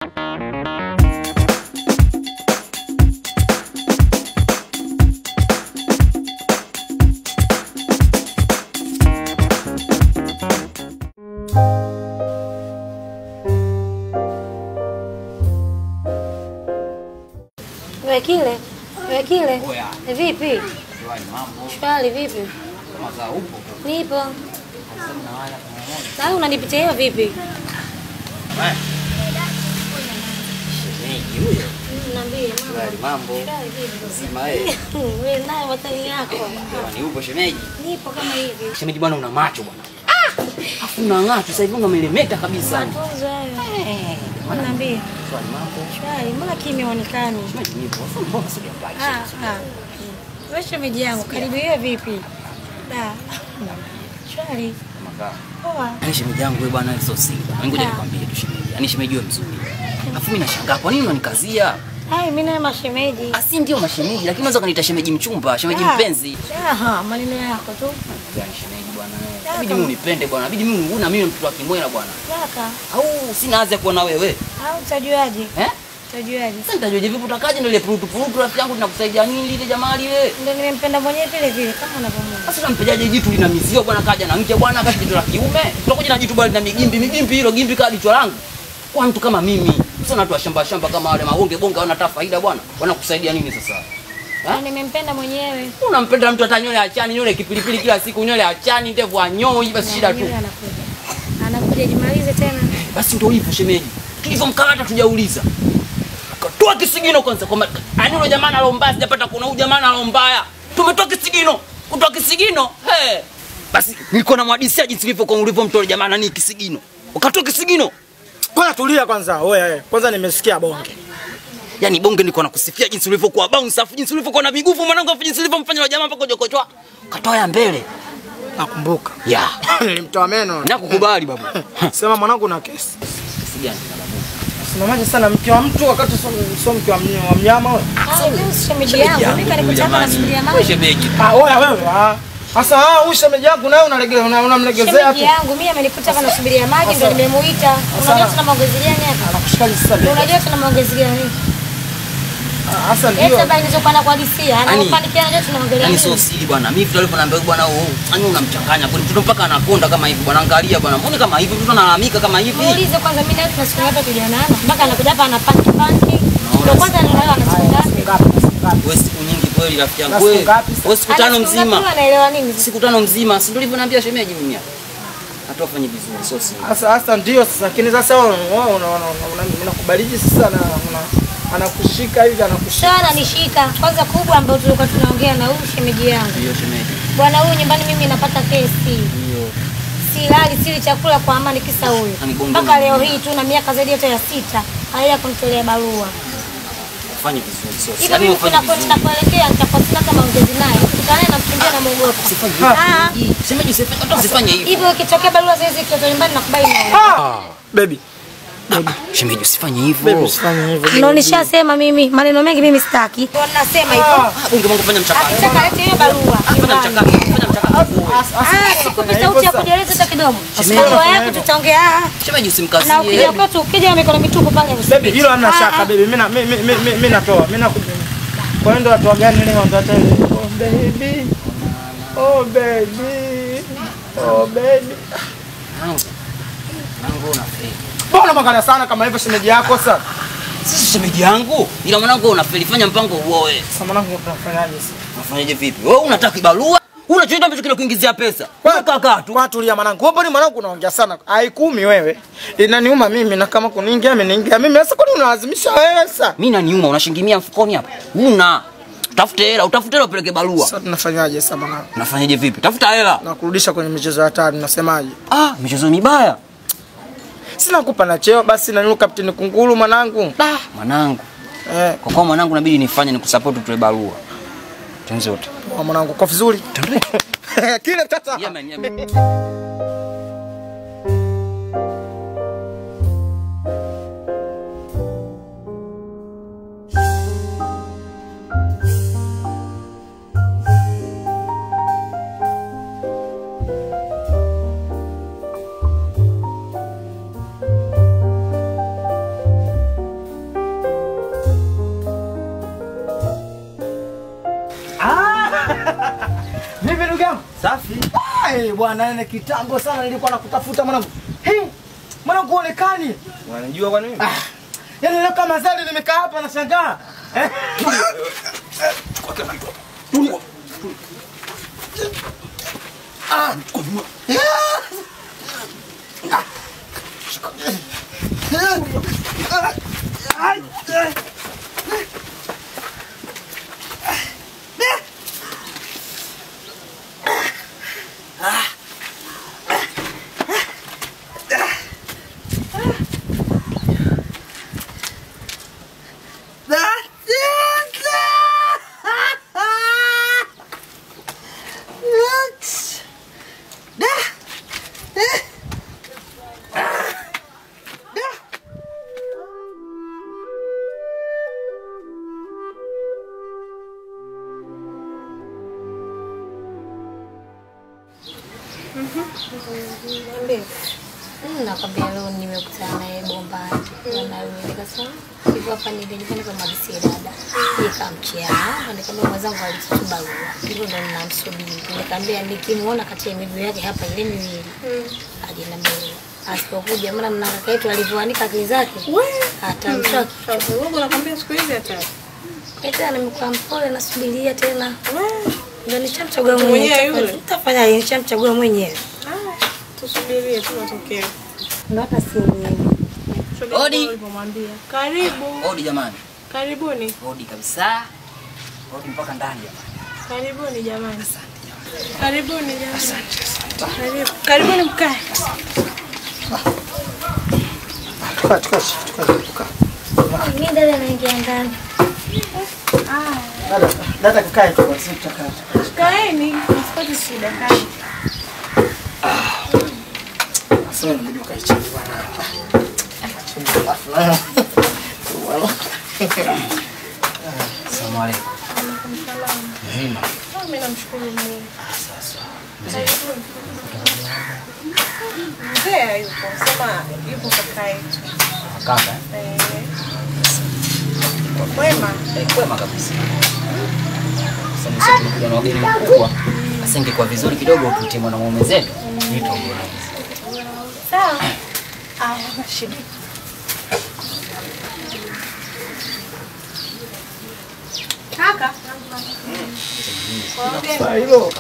Wekile. Vipi? Shwari vipi? Maza upo? Nipo. Sasa unanipitia hiyo vipi? Shemeji huyo. Niambie Mambo. Sima wewe. Wewe naye watani yako. Ni upo shemeji? Nipo kama hivi. Shemeji bwana una macho bwana. Afu una macho sasa hivi unamelemeta kabisa. Niambie. Swali mambo. Shwari, mbona kimya onekani? Shemeji nipo. Sasa mbona sijapata? Wewe shemeji yangu, karibu hiyo vipi? Da. Shwari. Maka. Poa. Yaani shemeji yangu wewe bwana sio siri. Ngoja nikwambie tu shemeji. Yaani shemeji wewe mzuri. Afu mimi nashangaa kwa nini unanikazia? Mimi naye mashemeji. Asi ndio mashemeji, lakini unaweza kuniita shemeji mchumba, shemeji mpenzi. Maneno yako tu. Yaani shemeji bwana wewe. Inabidi mimi unipende bwana. Inabidi mimi una mimi mtoto wa Kimwela bwana. Kaka. Au sina haja kuwa na wewe. Au utajuaje? Utajuaje? Sasa nitajuaje vipi utakaje ndio ile purutu rafiki yangu tunakusaidia nini lile jamaa lile? Ndio nimempenda mwenyewe vile vile kama unavyomwona. Sasa unampejaje jitu lina mizio bwana kaja na mke bwana kaja jitu la kiume. Tunakuja na jitu bwana na migimbi hilo gimbi kadi jicho langu. Kwa mtu kama mimi, sio watu wa shamba kama wale maonge bonga wanataka faida bwana. Wanakusaidia nini sasa? Nimempenda mwenyewe. Unampenda mtu hata nywele achani, nywele kipilipili kila siku, nywele achani, ndevu anyoi, basi shida tu. Anakuja jimalize tena. Basi ndio hivyo shemeji. Tulivyomkamata tujauliza. Toa kisigino kwanza kwa ani yule jamaa alombaya sijapata kuna huyu jamaa alombaya. Tumetoa kisigino. Kutoa kisigino. Basi nilikuwa namwadisia jinsi ulivyomtoa jamaa nani kisigino. Ukatoa kisigino. Kwanza tulia kwanza. Wewe kwanza nimesikia bonge. Yaani bonge nilikuwa nakusifia jinsi ulivyokuwa bounce afu jinsi ulivyokuwa na miguvu mwanangu afu jinsi ulivyomfanya jamaa mpaka jokochwa. Katoa ya mbele. Nakumbuka. Nilimtoa meno. Nakukubali babu. Sema mwanangu na kesi. Kesi gani babu? Usinamaje sana mke wa mtu wakati sio mke wa mnyama wewe. Shemeji yangu, mimi nikutaka na subiria mama. Shemeji. Wewe. Sasa huyu shemeji yangu naye unamlegezea tu. Shemeji yangu mimi amenikuta kana subiria maji ndio nimemuita. Unajua tuna maongezi gani hapa? Anakushikaji sasa. Unajua tuna maongezi gani? Sasa ndio. Sasa bali nilizokuwa nakuhadithia, anapanikia anajua tunaongelea nini. Yaani sio siri bwana. Mimi vile alivyoniambia bwana yani unamchanganya. Kwa mtoto mpaka anakonda kama hivi bwana. Angalia bwana. Mbona kama hivi mtoto analalamika kama hivi? Muulize kwanza mimi na wewe tunasikia hapa tulianana. Mpaka anakuja hapa anapanki. Ndio kwanza ninaelewa anachanga. Wewe siku nyingi kweli rafiki yangu. Wewe siku tano mzima. Anaelewa nini? Siku tano mzima. Si ndio ulivyoniambia shemeji mimi hapa. Atofanye vizuri sio siri. Sasa ndio sasa lakini sasa wewe unakubaliji sasa na anakushika hivi anakushika. Sana nishika. Kwanza kubwa ambayo tulikuwa tunaongea na huyu shemeji yangu. Ndio shemeji. Bwana huyu nyumbani mimi napata kesi. Ndio. Sili chakula kwa amani kisa huyu. Mpaka leo hii tu na miaka zaidi yote ya 6 haya kunitolea barua. Fanye vizuri sio. Hivi mimi ninapoelekea nitakuwa sina kama ongezi naye. Tukutane na mkimbia na muogopa. Usifanye. Shemeji usifanye hivi. Hivyo ikitokea barua sasa hizi kitoto nyumbani nakubali na wewe. Baby. Shemeji usifanye hivyo. Baby usifanye hivyo. Ndio nishasema mimi maneno mengi mimi sitaki. Ndio ninasema hivyo. Unge Mungu fanya mchakato. Akitaka lete hiyo barua. Fanya mchakato. Sikupi sauti ya kujeleza hata kidogo. Barua yako tutaongea. Shemeji usimkazie. Na ukija kwetu ukija mikono mitupu pale. Baby hilo hamna shaka baby. Mimi natoa. Mimi nakuja. Kwa hiyo ndo watu gani leo ndo hata ile. Baby. Oh baby. Oh baby. Nangu unafeli. Mbona makana sana kama hivyo shemeji yako sasa? Sisi shemeji yangu. Ila mwanangu unafeli, fanya mpango uoe. Sasa mwanangu unafanyaje sasa? Unafanyaje vipi? Wewe unataka barua? Unachoenda ambacho kile kuingizia pesa. Kaka tu. Kwa tulia mwanangu. Wewe mbona mwanangu unaongea sana? Haikumi wewe. Inaniuma mimi na kama kuniingia ameniingia mimi. Sasa kwani unalazimisha wewe sasa? Mimi naniuma unashingimia mfukoni hapa. Utafute hela upeleke barua. Sasa tunafanyaje sasa mwanangu? Unafanyaje vipi? Tafuta hela. Na kurudisha kwenye michezo hatari unasemaje? Michezo mibaya. Sina kupa na cheo basi na Kapteni Kunguru mwanangu. Mwanangu. Kwa kuwa mwanangu inabidi nifanye nikusupport tuwe barua. Tenzote. Mwanangu kwa vizuri. Kile tata. Yeah man. Safi. Bwana ene kitambo sana nilikuwa nakutafuta mwanangu. Mwanangu uonekani. Unanijua kwa nini? Yaani leo kama zali nimekaa hapa nashangaa. Nakwambia leo nimekutana naye Bombani. Nikasema hivyo hapa nilikuwa kwa madisi dada. Nikamchia, nikamwambia mwenzangu alitubarua. Hivyo ndo ninamsubiri. Nikamwambia nikimuona kati ya miguu yake hapa ile miwili. Ajiniambia asipokuja maana mna kaka yetu alivyoanika akili zake. Atamshaki. Wewe unakwambia siku hizi hata. Eti nimekuwa mpole nasubiria tena. Ndio nichamchagua mwenyewe yule. Utafanya nini? Nichamchagua mwenyewe. Tusubirie tu matokeo. Ndio hata simu. Odi. Karibu. Odi jamani. Karibuni. Odi kabisa. Odi mpaka ndani jamani. Karibuni jamani. Asante jamani. Karibuni jamani. Asante. Karibuni mkae. Tuka. Mimi ndio naingia ndani. Dada kakae tu basi tutakaa. Kaeni, msipate shida kaeni. Sasa ndio ndio kae chini bwana. Asalamu alaykum. Mzima. Mimi namshukuru Mungu. Sasa. Mzee yupo, sema yupo kaka yetu. Kaka. Kwema. Kwema kabisa. Sasa tumekuja na wageni mkubwa. Asingekuwa vizuri kidogo tutie mwanamume zetu. Nitaongea. Sawa. Shida. Kaka. Sasa hilo.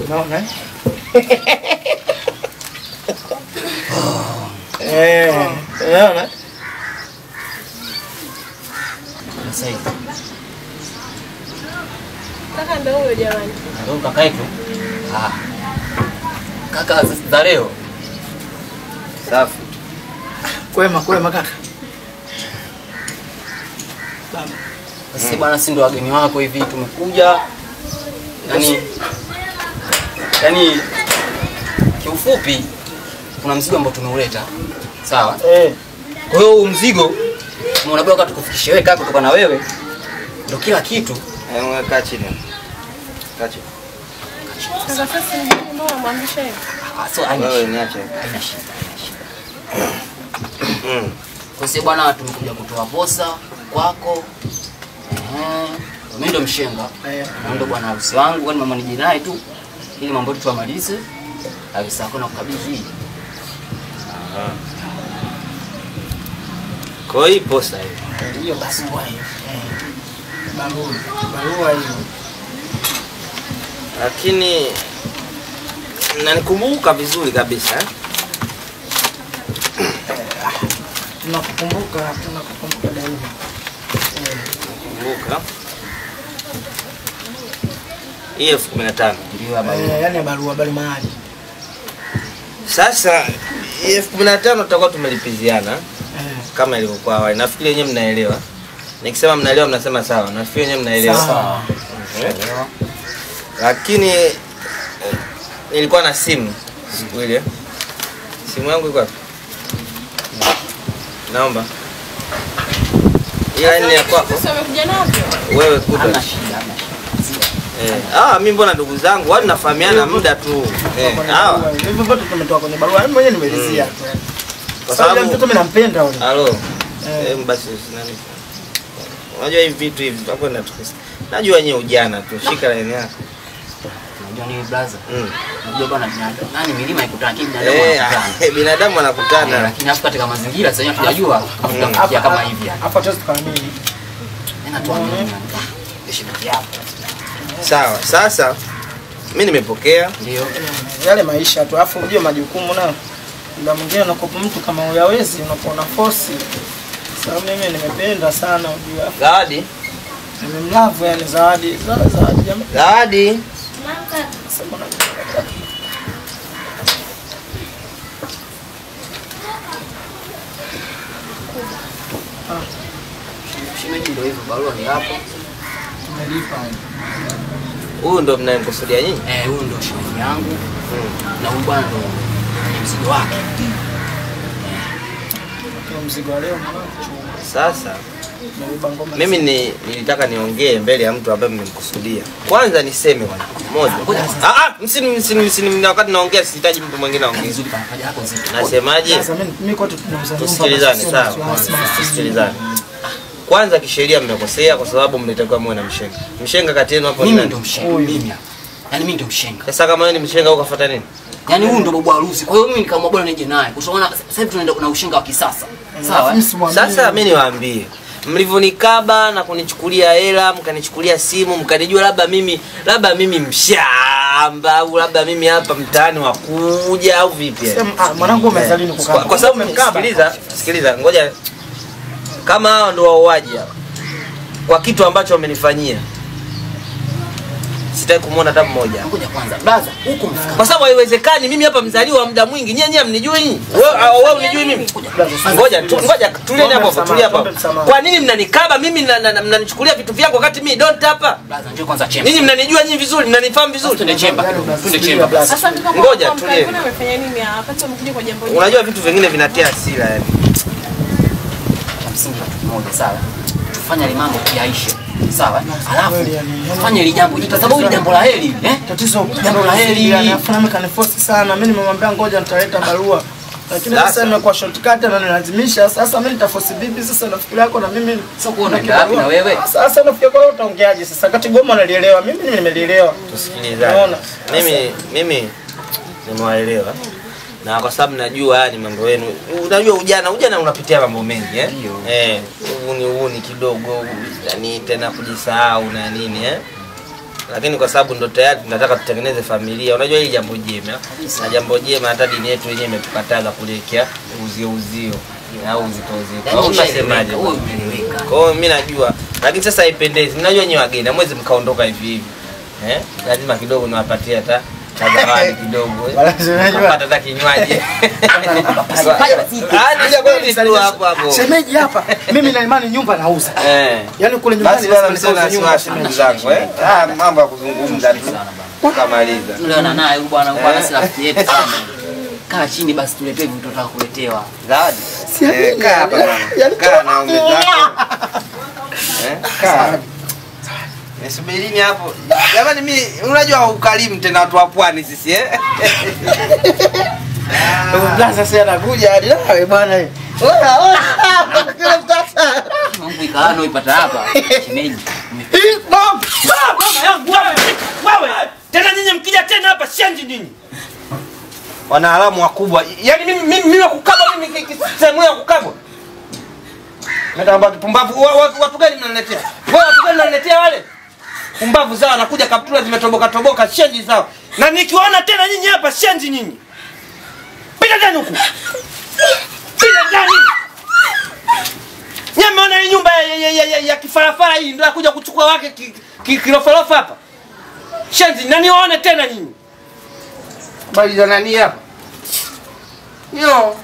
Naona. Naona. Sasa hivi. Kaka ndio huyo jamani. Ndio kaka yetu. Kaka za leo. Safi. Kwema kaka. Sisi bwana si ndo wageni wako hivi tumekuja. Yaani kiufupi kuna mzigo ambao tumeuleta. Sawa? Kwa hiyo mzigo unabeba tukufikishie wewe kaka kutoka na wewe. Ndio kila kitu. Kaa chini. Kaa chini. Sasa mbona mwambisha hivi? So Wewe niache. haina shida. Kwa sababu bwana tumekuja kutoa posa kwako. Mimi ndo mshenga. Ndio bwana harusi wangu, kwani mama nije naye tu ili mambo yetu tuamalize. Kabisa kuna kukabidhi. Kwa hiyo posa hiyo. Hiyo basi kwa hiyo. Barua hiyo. Lakini nanikumbuka vizuri kabisa. Tunakukumbuka daima. Kumbuka. Hii 15,000. Ndio habari. Yaani barua bali mahali. Sasa 15,000 tutakuwa tumelipiziana kama ilivyokuwa awali. Nafikiri wenyewe mnaelewa. Nikisema mnaelewa mnasema sawa. Nafikiri wenyewe mnaelewa. Sawa. Lakini nilikuwa na simu siku ile. Simu yangu iko wapi? Naomba. Ila ni ya kwako. Sasa umekuja navyo? Wewe kuta. Hamna shida. Mimi mbona ndugu zangu watu nafahamiana muda tu. Hivyo vote tumetoka kwenye barua. Mimi mwenyewe nimeelezea tu. Kwa sababu mtoto mimi nampenda yule. Halo. Basi nani? Unajua hivi vitu hivi tutakwenda tukisi. Najua nyewe ujana tu. Shika line yako. Unajua nini brother? Unajua bwana nani milima ikutana binadamu. Binadamu anakutana. Lakini hapo katika mazingira sasa hivi tunajua tutafikia kama hivi yani. Hapa tuwezi tukaamini. Tena tuamini. Heshima yako. Sawa. Sasa mimi nimepokea. Ndio. Yale maisha tu. Alafu unajua majukumu na muda mwingine unakopa mtu kama huyawezi unapoona force. Sasa mimi nimependa sana unajua. Zawadi. Nimemlove yani Zawadi. Zawadi jamaa. Zawadi. Shemeji ndio hivyo barua ni hapo. Tumelipa. Huyu ndo mnayemkusudia nyinyi? Huyu ndo shemeji yangu. Na huyu bwana ndo mzigo wake. Kwa mzigo leo Sasa mimi nilitaka niongee mbele ya mtu ambaye mmemkusudia. Kwanza niseme bwana moja. Msini wakati naongea sihitaji mtu mwingine aongee. Nasemaje? Mimi kwa tunauza nyumba. Tusikilizane sawa. Tusikilizane. Kwanza kisheria mmekosea kwa sababu mlitakiwa muwe na mshenga. Mshenga kati yenu hapo ni mimi ndo mshenga. Mimi. Yaani mimi ndo mshenga. Sasa kama wewe ni mshenga ukafuata nini? Yaani huyu ndo baba harusi. Kwa hiyo mimi nikaamua bora nije naye. Kwa sababu sasa hivi tunaenda na ushenga wa kisasa. Sawa? Sasa mimi niwaambie. Mlivonikaba na kunichukulia hela, mkanichukulia simu, mkanijua labda mimi mshamba au labda mimi hapa mtaani wa kuja au vipi? Mwanangu umezalini kukaba. Kwa sababu mmemkaba. Sikiliza, ngoja. Kama hao ndio wauaji hapa. Kwa kitu ambacho wamenifanyia. Sitaki kumuona hata mmoja. Ngoja kwanza. Brother, huko mfika. Kwa sababu haiwezekani mimi hapa mzaliwa muda mwingi. Nyenye mnijui nyinyi? Wewe unijui mimi? Ngoja tulieni hapo, tulia hapo. Kwa nini mnanikaba mimi mnanichukulia vitu vyangu wakati mimi don't hapa? Brother, njoo kwanza chemba. Ninyi mnanijua nyinyi vizuri, mnanifahamu vizuri. Twende chemba. Twende chemba. Sasa ngoja tulie. Umefanya nini hapa? Sasa umekuja kwa jambo hili. Unajua vitu vingine vinatia hasira yani. Msingi kitu kimoja sawa. Tufanye ile mambo kiaishe. Sawa? Alafu fanye ile jambo. Kwa sababu ile jambo la heri, Tatizo jambo la heri. Anafahamu kaniforce sana. Mimi nimemwambia ngoja nitaleta barua. Lakini sasa nimekuwa shortcut na nilazimisha. Sasa mimi nitaforce vipi sasa nafikiri yako na mimi sio kuona ngapi na wewe. Sasa nafikiri kwa wewe utaongeaje sasa? Kati Goma nalielewa. Mimi nimelielewa. Tusikilizane. Mimi nimewaelewa. Na kwa sababu najua haya ni mambo yenu. Unajua ujana unapitia mambo mengi uni kidogo yani tena kujisahau na nini Lakini kwa sababu ndo tayari tunataka tutengeneze familia. Unajua hili jambo jema. Na jambo jema hata dini yetu yenyewe imetukataza kulekea uzio au uzito. Au unasemaje? Kwa hiyo mimi najua. Lakini sasa haipendezi. Mnajua nyewe wageni hamwezi mkaondoka hivi. Lazima kidogo niwapatie hata zawadi kidogo unajua hata kinywaji shemeji hapa mimi na imani nyumba nauza yani kule nyumbani lazima nyumba shemeji zangu mambo ya kuzungumza tu kamaliza tuliona naye bwana si rafiki yetu sana kaa chini basi tuletee vitu tunataka kuletewa zawadi kaa hapa bwana kaa na ongezako kaa Nisubirini hapo. Jamani mimi unajua ukarimu tena watu wa pwani sisi Blaza sasa anakuja hadi nawe bwana. Kila mtata. Mungu ikaano ipata hapa. Shemeji. Mama yangu wewe. Tena nyinyi mkija tena hapa shenji nyinyi. Wanaalamu wakubwa. Yaani mimi wakukaba mimi sehemu ya kukabwa. Nataka kipumbavu watu gani mnaniletea? Watu gani mnaniletea wale? Pumbavu zao anakuja kaptura zimetoboka shenji zao. Na nikiona tena nyinyi hapa shenji nyinyi. Pita ndani huku. Pita ndani. Nyama hii nyumba ya kifarafara hii ndio akuja kuchukua wake kilofalofa hapa. Shenzi nani waone tena nyinyi. Bali za nani hapa? Yo.